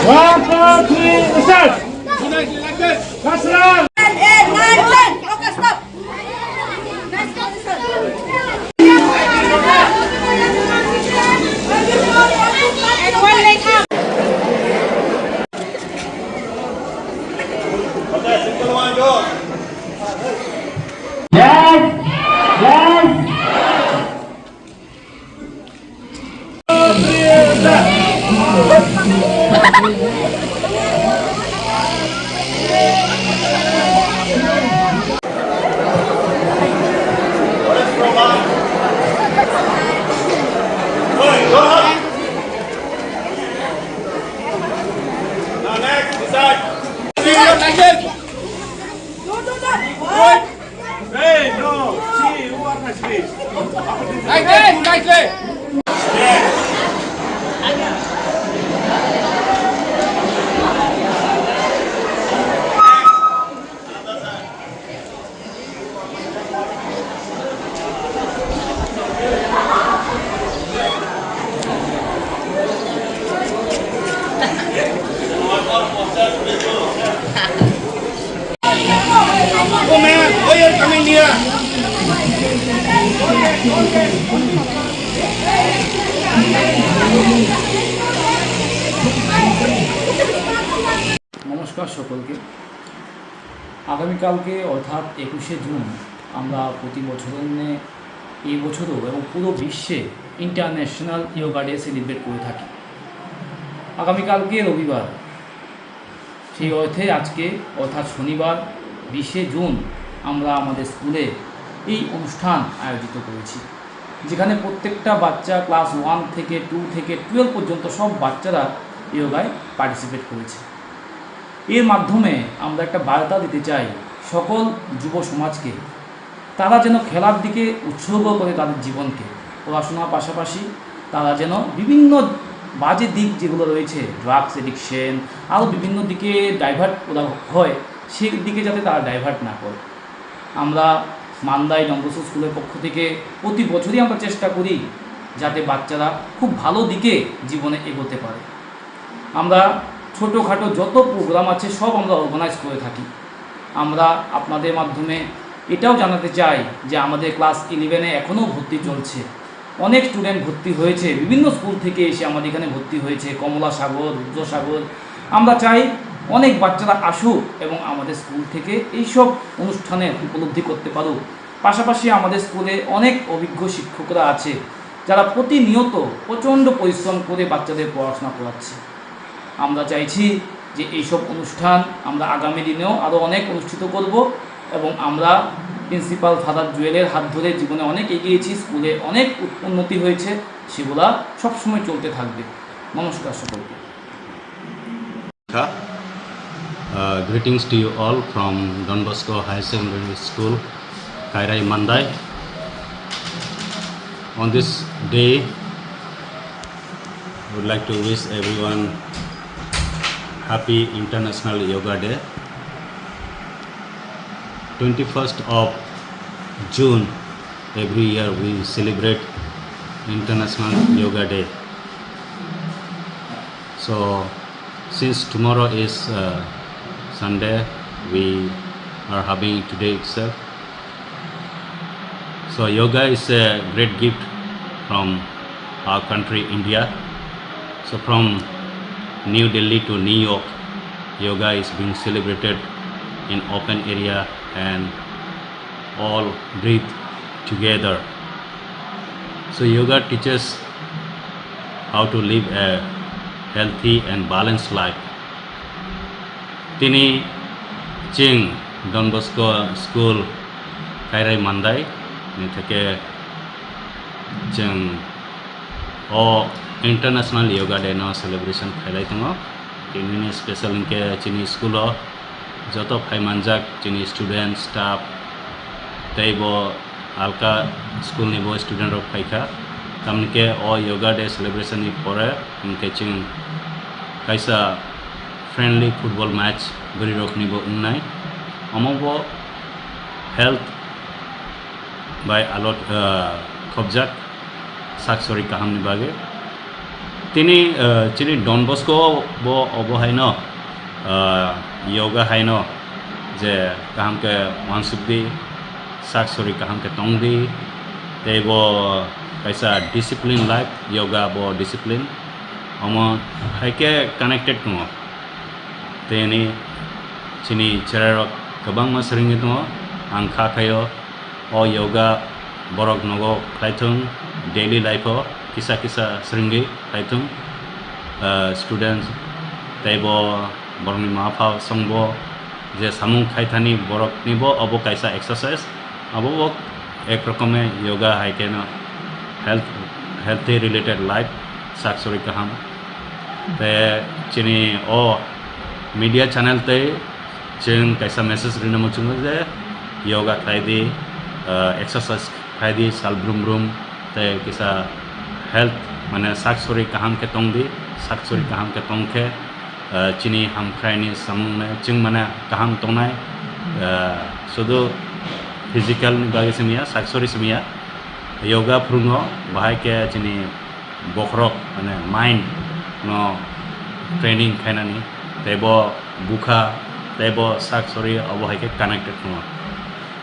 1, 2, 3, start. Last round. Okay, stop. And one leg up. Okay, simple one, go. Yes. Yes. 3, start. Let's go on. Go up. Now next, decide. One. Hey, no. See, who are my space? Go man, why are you coming here? নমস্কার সকলকে। আগামীকালকে অর্থাৎ 21শে June আমরা প্রতি বছরের ন্যায় এই বছরও এবং পুরো বিশ্বে ইন্টারন্যাশনাল যোগা ডে সেলিব্রেট করে থাকি। আগামীকালকে রবিবার, সেই অর্থে আজকে অর্থাৎ শনিবার 20শে জুন আমরা আমাদের স্কুলে এই অনুষ্ঠান আয়োজিত করেছি, যেখানে প্রত্যেকটা বাচ্চা ক্লাস 1 থেকে 2 থেকে 12 পর্যন্ত সব বাচ্চারা যোগায় পার্টিসিপেট করেছে। এর মাধ্যমে আমরা একটা বার্তা দিতে চাই সকল যুব সমাজকে, তারা যেন খেলার দিকে উৎসর্গ করে তাদের জীবনকে, পড়াশোনার পাশাপাশি তারা যেন বিভিন্ন বাজে দিক যেগুলো রয়েছে, ড্রাগস এডিকশন, আরও বিভিন্ন দিকে ডাইভার্ট করা হয়, সেই দিকে যাতে তারা ডাইভার্ট না করে। আমরা মান্দাই ডনবস্কো স্কুলের পক্ষ থেকে প্রতি বছরই আমরা চেষ্টা করি যাতে বাচ্চারা খুব ভালো দিকে জীবনে এগোতে পারে। আমরা ছোটোখাটো যত প্রোগ্রাম আছে সব আমরা অর্গানাইজ করে থাকি। আমরা আপনাদের মাধ্যমে এটাও জানাতে চাই যে আমাদের ক্লাস 11-এ এখনও ভর্তি চলছে। অনেক স্টুডেন্ট ভর্তি হয়েছে, বিভিন্ন স্কুল থেকে এসে আমাদের এখানে ভর্তি হয়েছে, কমলা সাগর, রুদ্রসাগর। আমরা চাই অনেক বাচ্চারা আসুক এবং আমাদের স্কুল থেকে এইসব অনুষ্ঠানে উপলব্ধি করতে পারুক। পাশাপাশি আমাদের স্কুলে অনেক অভিজ্ঞ শিক্ষকরা আছে যারা প্রতিনিয়ত প্রচণ্ড পরিশ্রম করে বাচ্চাদের পড়াশোনা করাচ্ছে। আমরা চাইছি যে এইসব অনুষ্ঠান আমরা আগামী দিনেও আরও অনেক অনুষ্ঠিত করব এবং আমরা প্রিন্সিপাল ফাদার জুয়েলের হাত ধরে জীবনে অনেক এগিয়েছি, স্কুলে অনেক উন্নতি হয়েছে, সেগুলা সবসময় চলতে থাকবে। নমস্কার সকলকে। Greetings to you all from Don Bosco High Secondary School, Kairai, Mandai. On this day, I would like to wish everyone happy International Yoga Day. 21st of June, every year we celebrate International Yoga Day. So since tomorrow is Sunday, we are having today itself. So yoga is a great gift from our country, India. So from New Delhi to New York, yoga is being celebrated in open area and all breathe together. So yoga teaches how to live a healthy and balanced life. Tini Ching Don Bosco School Kairai Mandai ni theke Ching o International Yoga Day no celebration khailai tongo. Tini special inke chini school o joto phai manjak chini student staff taibo alka school ni bo student rok phaika tamnike o yoga day celebration ni pore inke ching kaisa friendly football match gori rok ni bo unnai amobo health by alot khobjak saksori kaham ni bage তিনি চিনি Don Bosco bo obohaino yoga haino je kaham ke wansubdi saksori kaham ke tongdi te bo kaisa discipline life yoga bo discipline omo haike connected tumo teni chini cherarok kabang ma seringi tumo angkha khayo o yoga borok nogo khlaitung daily life o kisa kisa seringi khlaitung students tebo borni mafa songbo je samung khaithani borok nibo obo kaisa exercise abo ek rokome yoga haike no healthy related life saksori kaham te chini o media channel te chen kaisa message rina mochungo je yoga khaidi exercise khaidi sal brum brum te kisa health mane saksori kaham ke tongdi saksori kaham ke tongke chini ham khaini samung me ching mana kaham tongnai sudu physical ni bagi semia saksori semia yoga prungo bahai ke chini bokrok mane mind no training khainani tebo bukha tebo saksori obo haike connected no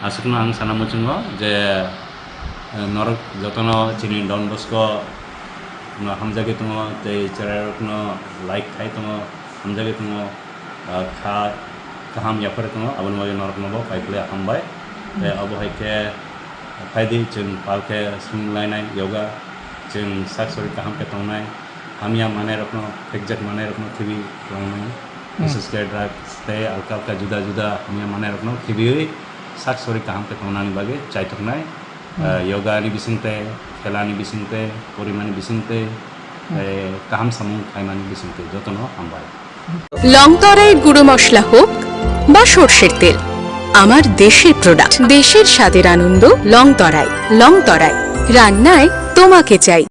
asukno ang sana mochungo je norok jotono chini Don Bosco no hamjage tumo te cherarok no like khai tumo hamjage tumo kha kaham yapar tumo abon wage norok no paiple hambai te obo haike phaidi chung palke swinglainai yoga chung saksori kaham ke tongnai hamia mane rokno exact mane rokno thibi tongnai বিশেষ করে drug te alka alka juda juda hamia mane rokno thibi saksori kaham ke tongnani bage chaituknai yoga ni bisingte খেলানি বিসিংতে পরিমাণে বিসিংতে কাহাম সামুং খাইমানি বিসিংতে যতন হামবাই long তরাই গুঁড়ো মশলা হোক বা সর্ষের তেল আমার দেশের প্রোডাক্ট দেশের স্বাদের আনন্দ লং তরাই রান্নায় তোমাকে চাই।